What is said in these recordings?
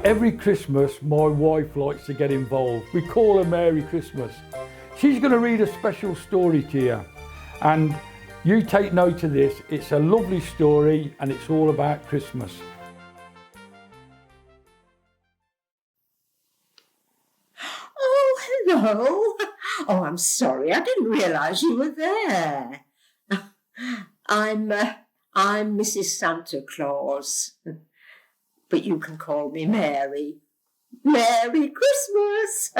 Now, every Christmas, my wife likes to get involved. We call her Mary Christmas. She's going to read a special story to you. And you take note of this. It's a lovely story and it's all about Christmas. Oh, hello. Oh, I'm sorry. I didn't realise you were there. I'm Mrs. Santa Claus. But you can call me Mary. Merry Christmas!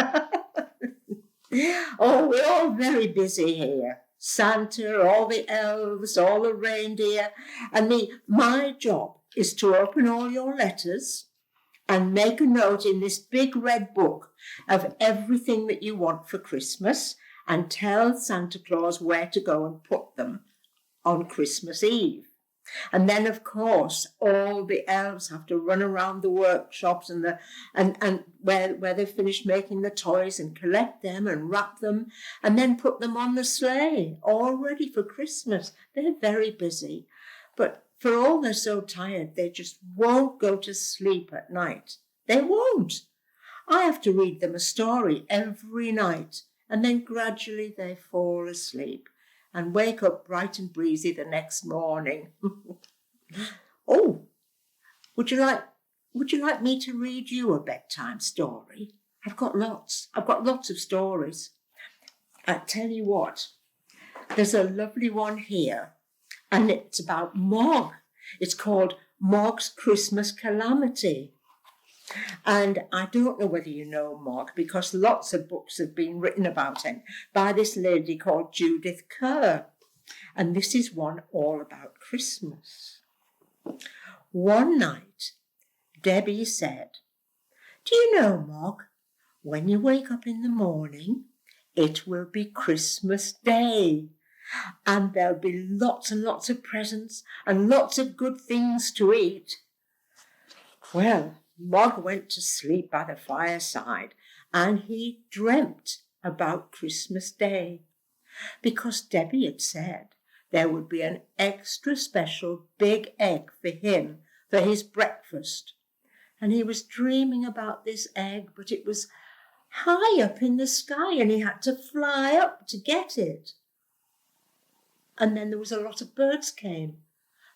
Oh, we're all very busy here. Santa, all the elves, all the reindeer. And my job is to open all your letters and make a note in this big red book of everything that you want for Christmas and tell Santa Claus where to go and put them on Christmas Eve. And then, of course, all the elves have to run around the workshops and where they've finished making the toys and collect them and wrap them and then put them on the sleigh, all ready for Christmas. They're very busy. But for all they're so tired, they just won't go to sleep at night. They won't. I have to read them a story every night, and then gradually they fall asleep and wake up bright and breezy the next morning. Oh, would you like me to read you a bedtime story? I've got lots of stories. I tell you what, there's a lovely one here, and it's about Mog. It's called Mog's Christmas Calamity. And I don't know whether you know Mog, because lots of books have been written about him by this lady called Judith Kerr. And this is one all about Christmas. One night, Debbie said, "Do you know, Mog, when you wake up in the morning, it will be Christmas Day. And there'll be lots and lots of presents and lots of good things to eat." Well, Mog went to sleep by the fireside and he dreamt about Christmas Day because Debbie had said there would be an extra special big egg for him for his breakfast. And he was dreaming about this egg, but it was high up in the sky and he had to fly up to get it. And then there was a lot of birds came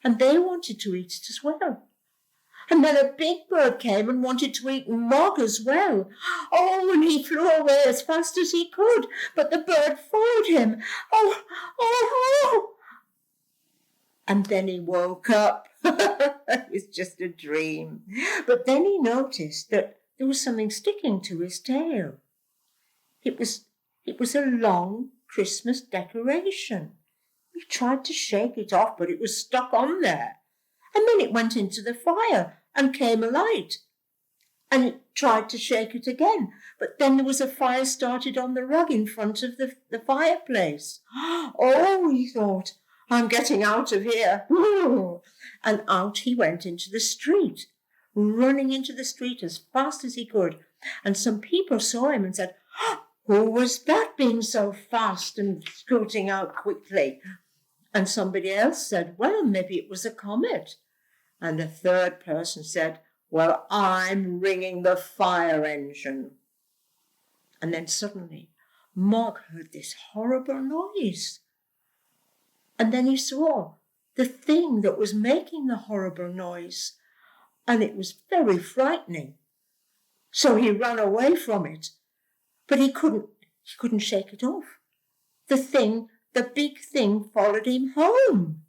and they wanted to eat it as well. And then a big bird came and wanted to eat Mog as well. Oh, and he flew away as fast as he could, but the bird followed him. Oh. And then he woke up. It was just a dream. But then he noticed that there was something sticking to his tail. It was a long Christmas decoration. He tried to shake it off, but it was stuck on there. And then it went into the fire and came alight. And it tried to shake it again. But then there was a fire started on the rug in front of the fireplace. Oh, he thought, I'm getting out of here. And out he went into the street, running into the street as fast as he could. And some people saw him and said, who was that being so fast and scooting out quickly? And somebody else said, well, maybe it was a comet. And a third person said, well, I'm ringing the fire engine. And then suddenly, Mog heard this horrible noise. And then he saw the thing that was making the horrible noise. And it was very frightening. So he ran away from it. But he couldn't shake it off. The big thing followed him home.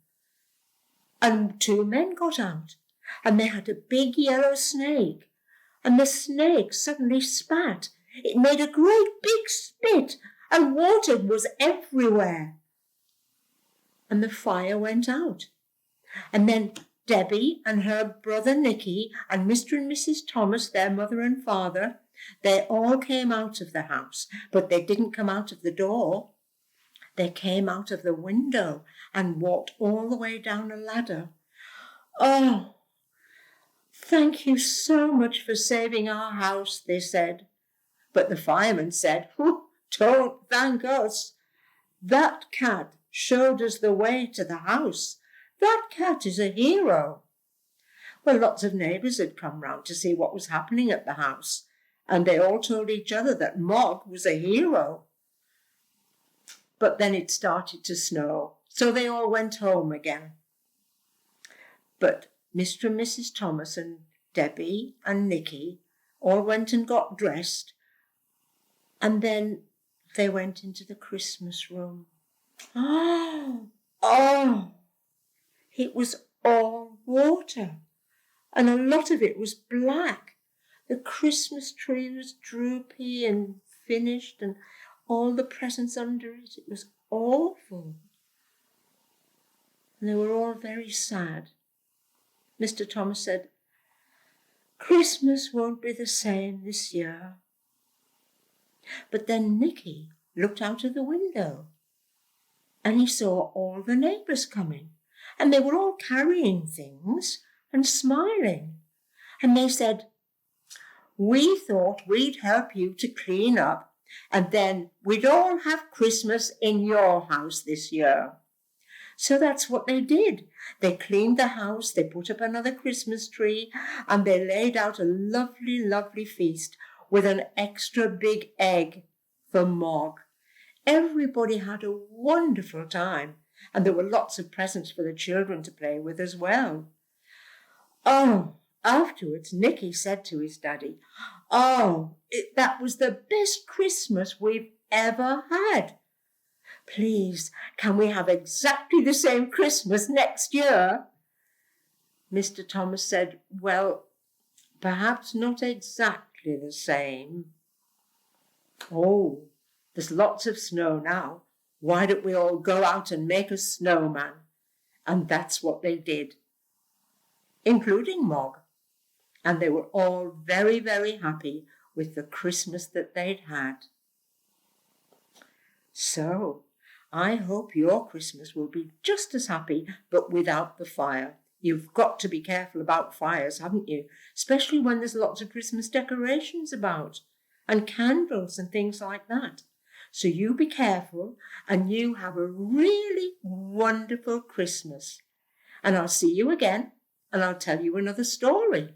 And two men got out, and they had a big yellow snake, and the snake suddenly spat. It made a great big spit, and water was everywhere. And the fire went out. And then Debbie and her brother Nicky and Mr. and Mrs. Thomas, their mother and father, they all came out of the house, but they didn't come out of the door. They came out of the window and walked all the way down a ladder. Oh, thank you so much for saving our house, they said. But the fireman said, don't thank us. That cat showed us the way to the house. That cat is a hero. Well, lots of neighbours had come round to see what was happening at the house, and they all told each other that Mog was a hero. But then it started to snow, so they all went home again. But Mr. and Mrs. Thomas and Debbie and Nicky all went and got dressed, and then they went into the Christmas room. Oh, it was all water, and a lot of it was black. The Christmas tree was droopy and finished, and all the presents under it. It was awful. And they were all very sad. Mr. Thomas said, "Christmas won't be the same this year." But then Nicky looked out of the window and he saw all the neighbours coming, and they were all carrying things and smiling. And they said, "We thought we'd help you to clean up, and then we'd all have Christmas in your house this year." So that's what they did. They cleaned the house, they put up another Christmas tree, and they laid out a lovely, lovely feast with an extra big egg for Mog. Everybody had a wonderful time, and there were lots of presents for the children to play with as well. Oh, afterwards, Nicky said to his daddy, that was the best Christmas we've ever had. Please, can we have exactly the same Christmas next year?" Mr. Thomas said, "Well, perhaps not exactly the same." "Oh, there's lots of snow now. Why don't we all go out and make a snowman?" And that's what they did, including Mog. And they were all very, very happy with the Christmas that they'd had. So, I hope your Christmas will be just as happy, but without the fire. You've got to be careful about fires, haven't you? Especially when there's lots of Christmas decorations about, and candles and things like that. So you be careful, and you have a really wonderful Christmas. And I'll see you again, and I'll tell you another story.